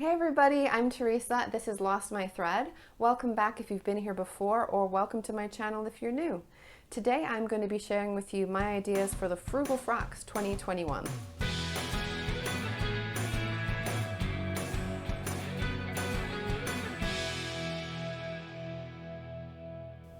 Hey everybody, I'm Teresa. This is Lost My Thread. Welcome back if you've been here before, or welcome to my channel if you're new. Today I'm going to be sharing with you my ideas for the Frugal Frocks 2021.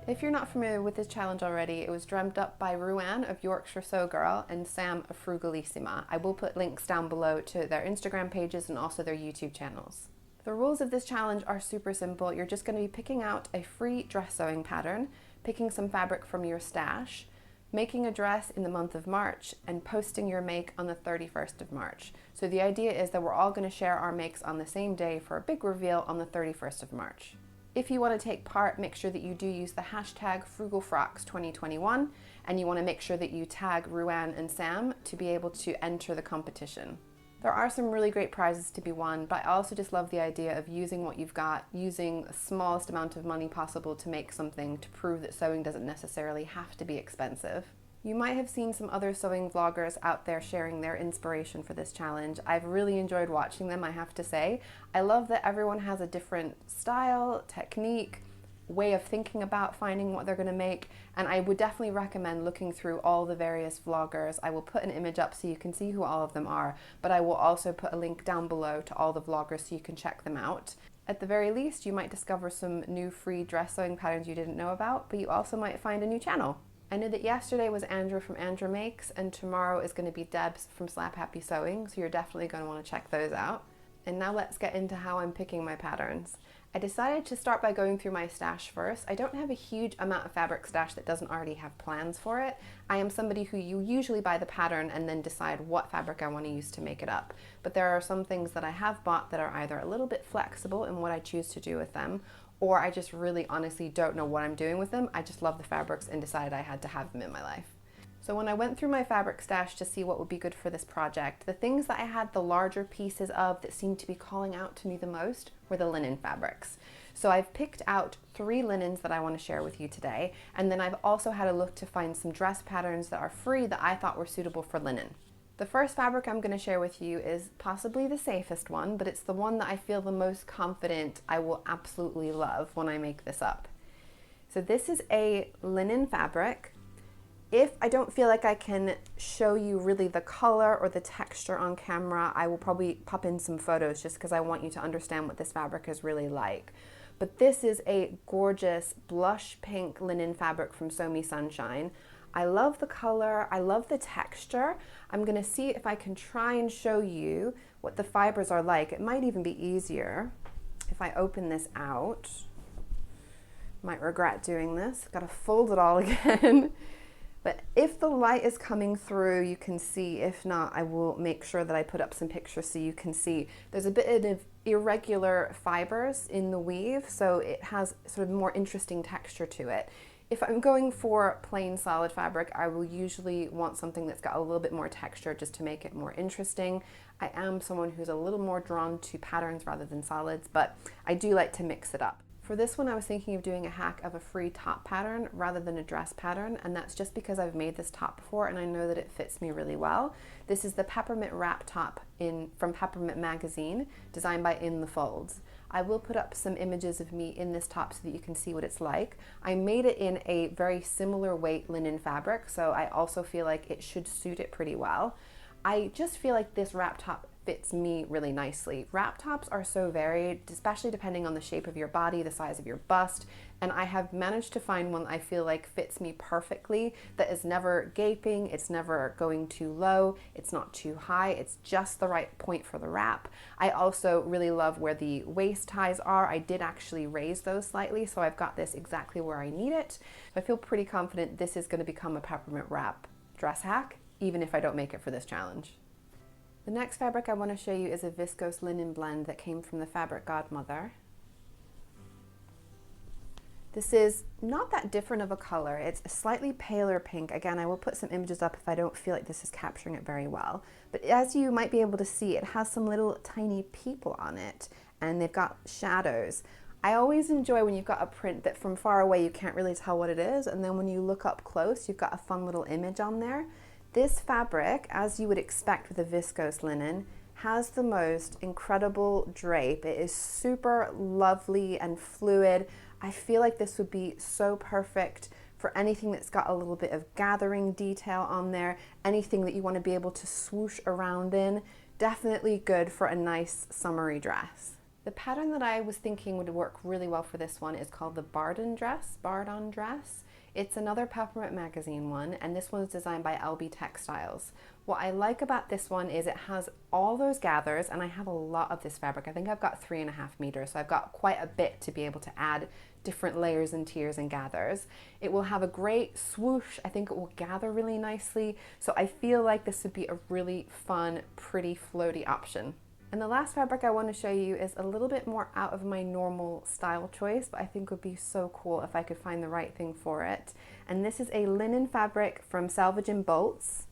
If you're not familiar with this challenge already, it was dreamt up by Ruan of Yorkshire Sew Girl and Sam of Frugalissima. I will put links down below to their Instagram pages and also their YouTube channels. The rules of this challenge are super simple. You're just going to be picking out a free dress sewing pattern, picking some fabric from your stash, making a dress in the month of March, and posting your make on the 31st of March. So the idea is that we're all going to share our makes on the same day for a big reveal on the 31st of March. If you want to take part, make sure that you do use the hashtag Frugal Frocks 2021, and you want to make sure that you tag Ruan and Sam to be able to enter the competition. There are some really great prizes to be won, but I also just love the idea of using what you've got, using the smallest amount of money possible to make something to prove that sewing doesn't necessarily have to be expensive. You might have seen some other sewing vloggers out there sharing their inspiration for this challenge. I've really enjoyed watching them, I have to say. I love that everyone has a different style, technique, way of thinking about finding what they're going to make, and I would definitely recommend looking through all the various vloggers. I will put an image up so you can see who all of them are, but I will also put a link down below to all the vloggers so you can check them out. At the very least, you might discover some new free dress sewing patterns you didn't know about, but you also might find a new channel. I know that yesterday was Andrea from Andrea Makes, and tomorrow is going to be Debs from Slap Happy Sewing, so you're definitely going to want to check those out. And now let's get into how I'm picking my patterns. I decided to start by going through my stash first. I don't have a huge amount of fabric stash that doesn't already have plans for it. I am somebody who you usually buy the pattern and then decide what fabric I want to use to make it up. But there are some things that I have bought that are either a little bit flexible in what I choose to do with them, or I just really honestly don't know what I'm doing with them. I just love the fabrics and decided I had to have them in my life. So when I went through my fabric stash to see what would be good for this project, the things that I had the larger pieces of that seemed to be calling out to me the most were the linen fabrics. So I've picked out 3 linens that I want to share with you today, and then I've also had a look to find some dress patterns that are free that I thought were suitable for linen. The first fabric I'm going to share with you is possibly the safest one, but it's the one that I feel the most confident I will absolutely love when I make this up. So this is a linen fabric. If I don't feel like I can show you really the color or the texture on camera, I will probably pop in some photos just because I want you to understand what this fabric is really like. But this is a gorgeous blush pink linen fabric from Sew Me Sunshine. I love the color, I love the texture. I'm gonna see if I can try and show you what the fibers are like. It might even be easier if I open this out. Might regret doing this, gotta fold it all again. But if the light is coming through, you can see. If not, I will make sure that I put up some pictures so you can see. There's a bit of irregular fibers in the weave, so it has sort of more interesting texture to it. If I'm going for plain solid fabric, I will usually want something that's got a little bit more texture just to make it more interesting. I am someone who's a little more drawn to patterns rather than solids, but I do like to mix it up. For this one, I was thinking of doing a hack of a free top pattern rather than a dress pattern, and that's just because I've made this top before and I know that it fits me really well. This is the Peppermint Wrap top from Peppermint Magazine, designed by In the Folds. I will put up some images of me in this top so that you can see what it's like. I made it in a very similar weight linen fabric, so I also feel like it should suit it pretty well. I just feel like this wrap top fits me really nicely. Wrap tops are so varied, especially depending on the shape of your body, the size of your bust, and I have managed to find one I feel like fits me perfectly, that is never gaping, it's never going too low, it's not too high, it's just the right point for the wrap. I also really love where the waist ties are. I did actually raise those slightly, so I've got this exactly where I need it. So I feel pretty confident this is going to become a peppermint wrap dress hack, even if I don't make it for this challenge. The next fabric I want to show you is a viscose linen blend that came from the Fabric Godmother. This is not that different of a color. It's a slightly paler pink. Again, I will put some images up if I don't feel like this is capturing it very well. But as you might be able to see, it has some little tiny people on it, and they've got shadows. I always enjoy when you've got a print that from far away you can't really tell what it is, and then when you look up close, you've got a fun little image on there. This fabric, as you would expect with a viscose linen, has the most incredible drape. It is super lovely and fluid. I feel like this would be so perfect for anything that's got a little bit of gathering detail on there, anything that you want to be able to swoosh around in. Definitely good for a nice summery dress. The pattern that I was thinking would work really well for this one is called the barden dress. It's another Peppermint magazine one, and this one is designed by LB Textiles. What I like about this one is it has all those gathers, and I have a lot of this fabric. I think I've got 3.5 meters, so I've got quite a bit to be able to add different layers and tiers and gathers. It will have a great swoosh. I think it will gather really nicely. So I feel like this would be a really fun, pretty floaty option. And the last fabric I want to show you is a little bit more out of my normal style choice, but I think would be so cool if I could find the right thing for it. And this is a linen fabric from Salvaging Bolts.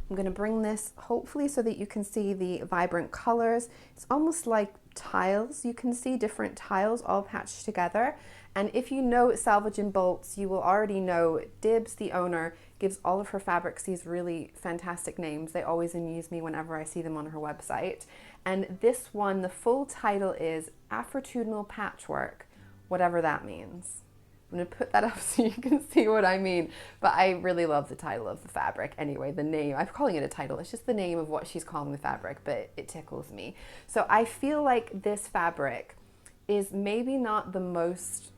I'm going to bring this hopefully so that you can see the vibrant colors. It's almost like tiles. You can see different tiles all patched together. And if you know Salvaging Bolts, you will already know Dibs, the owner, gives all of her fabrics these really fantastic names. They always amuse me whenever I see them on her website. And this one, the full title is Afrotudinal Patchwork, whatever that means. I'm going to put that up so you can see what I mean, but I really love the title of the fabric. Anyway, the name, I'm calling it a title, it's just the name of what she's calling the fabric, but it tickles me. So I feel like this fabric is maybe not the most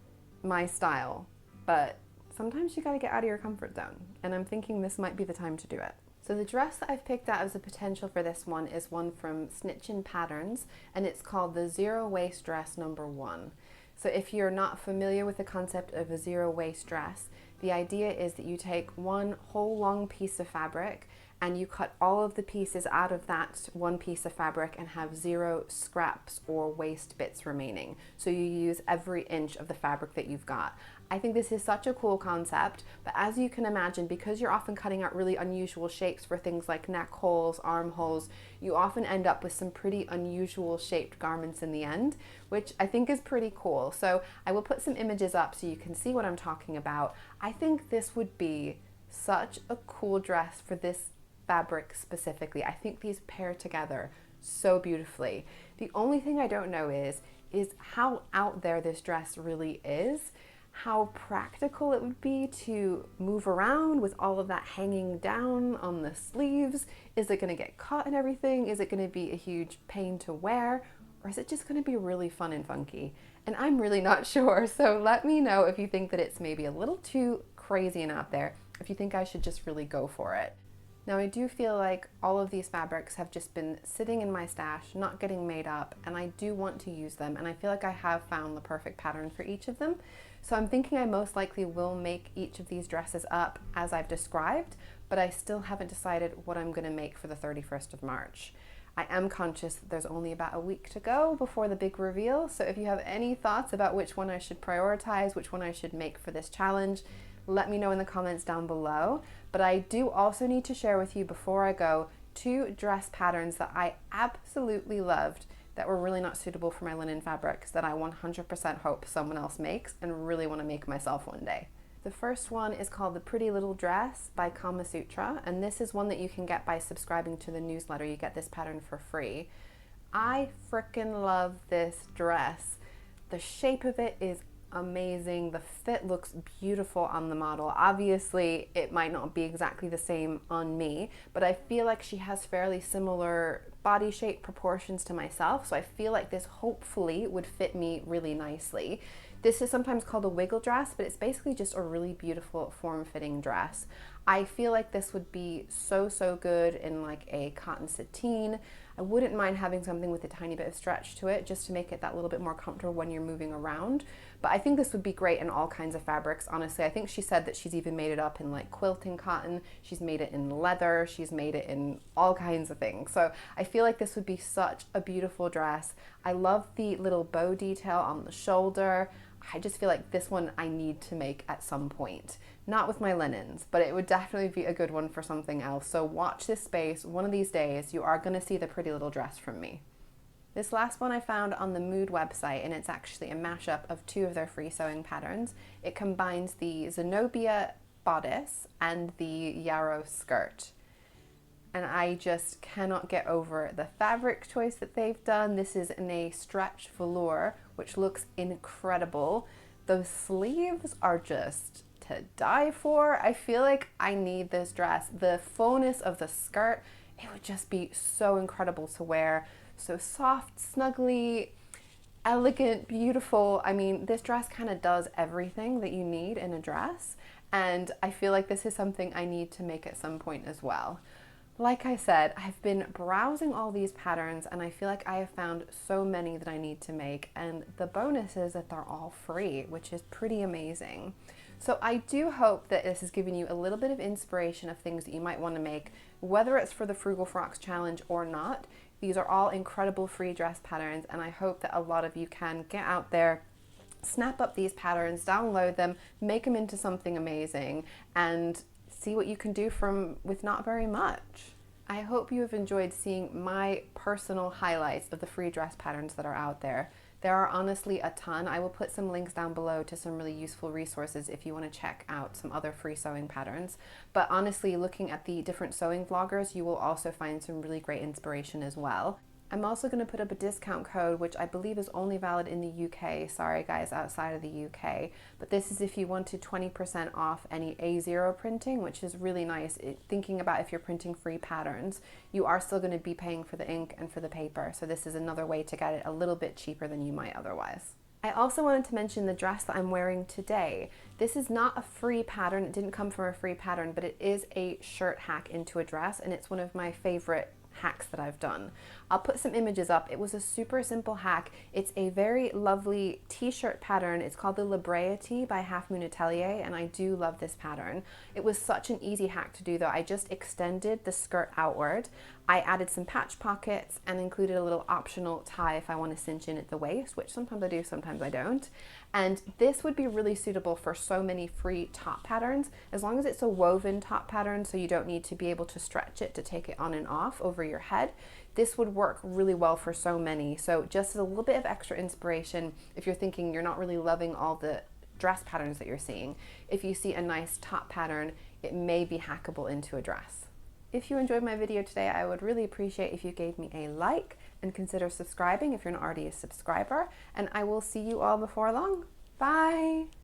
my style, but sometimes you got to get out of your comfort zone, and I'm thinking this might be the time to do it. So the dress that I've picked out as a potential for this one is one from Snitchin' Patterns, and it's called the Zero Waist Dress number 1. So if you're not familiar with the concept of a zero waist dress, the idea is that you take one whole long piece of fabric and you cut all of the pieces out of that one piece of fabric and have 0 scraps or waste bits remaining. So you use every inch of the fabric that you've got. I think this is such a cool concept, but as you can imagine, because you're often cutting out really unusual shapes for things like neck holes, armholes, you often end up with some pretty unusual shaped garments in the end, which I think is pretty cool. So I will put some images up so you can see what I'm talking about. I think this would be such a cool dress for this fabric specifically. I think these pair together so beautifully. The only thing I don't know is how out there this dress really is, how practical it would be to move around with all of that hanging down on the sleeves. Is it going to get caught in everything? Is it going to be a huge pain to wear? Or is it just going to be really fun and funky? And I'm really not sure. So let me know if you think that it's maybe a little too crazy and out there, if you think I should just really go for it. Now I do feel like all of these fabrics have just been sitting in my stash, not getting made up, and I do want to use them, and I feel like I have found the perfect pattern for each of them. So I'm thinking I most likely will make each of these dresses up as I've described, but I still haven't decided what I'm going to make for the 31st of March. I am conscious that there's only about a week to go before the big reveal, so if you have any thoughts about which one I should prioritize, which one I should make for this challenge, let me know in the comments down below. But I do also need to share with you before I go 2 dress patterns that I absolutely loved that were really not suitable for my linen fabrics that I 100% hope someone else makes and really want to make myself one day. The first one is called The Pretty Little Dress by Kama Sutra, and this is one that you can get by subscribing to the newsletter. You get this pattern for free. I freaking love this dress. The shape of it is amazing. The fit looks beautiful on the model. Obviously, it might not be exactly the same on me, but I feel like she has fairly similar body shape proportions to myself, so I feel like this hopefully would fit me really nicely. This is sometimes called a wiggle dress, but it's basically just a really beautiful form-fitting dress. I feel like this would be so good in like a cotton sateen. I wouldn't mind having something with a tiny bit of stretch to it just to make it that little bit more comfortable when you're moving around. But I think this would be great in all kinds of fabrics, honestly. I think she said that she's even made it up in like quilting cotton, she's made it in leather, she's made it in all kinds of things. So I feel like this would be such a beautiful dress. I love the little bow detail on the shoulder. I just feel like this one I need to make at some point. Not with my linens, but it would definitely be a good one for something else. So watch this space. One of these days, you are going to see the pretty little dress from me. This last one I found on the Mood website, and it's actually a mashup of 2 of their free sewing patterns. It combines the Zenobia bodice and the Yarrow skirt. and I just cannot get over the fabric choice that they've done. This is in a stretch velour, which looks incredible. Those sleeves are just to die for. I feel like I need this dress. The fullness of the skirt, it would just be so incredible to wear. So soft, snuggly, elegant, beautiful. I mean, this dress kind of does everything that you need in a dress, and I feel like this is something I need to make at some point as well. Like I said, I've been browsing all these patterns and I feel like I have found so many that I need to make, and the bonus is that they're all free, which is pretty amazing. So I do hope that this has given you a little bit of inspiration of things that you might want to make, whether it's for the Frugal Frocks challenge or not. These are all incredible free dress patterns, and I hope that a lot of you can get out there, snap up these patterns, download them, make them into something amazing, and see what you can do with not very much. I hope you have enjoyed seeing my personal highlights of the free dress patterns that are out there. There are honestly a ton. I will put some links down below to some really useful resources if you want to check out some other free sewing patterns. But honestly, looking at the different sewing vloggers, you will also find some really great inspiration as well. I'm also going to put up a discount code, which I believe is only valid in the UK. Sorry guys, outside of the UK. But this is if you wanted 20% off any A0 printing, which is really nice. Thinking about if you're printing free patterns, you are still going to be paying for the ink and for the paper. So this is another way to get it a little bit cheaper than you might otherwise. I also wanted to mention the dress that I'm wearing today. This is not a free pattern. It didn't come from a free pattern, but it is a shirt hack into a dress, and it's one of my favorite hacks that I've done. I'll put some images up. It was a super simple hack. It's a very lovely t-shirt pattern. It's called the Brea Tee by Halfmoon Atelier, and I do love this pattern. It was such an easy hack to do though. I just extended the skirt outward. I added some patch pockets and included a little optional tie if I want to cinch in at the waist, which sometimes I do, sometimes I don't. And this would be really suitable for so many free top patterns, as long as it's a woven top pattern, so you don't need to be able to stretch it to take it on and off over your head. This would work really well for so many. So just a little bit of extra inspiration if you're thinking you're not really loving all the dress patterns that you're seeing. If you see a nice top pattern, it may be hackable into a dress. If you enjoyed my video today, I would really appreciate if you gave me a like and consider subscribing if you're not already a subscriber, and I will see you all before long. Bye!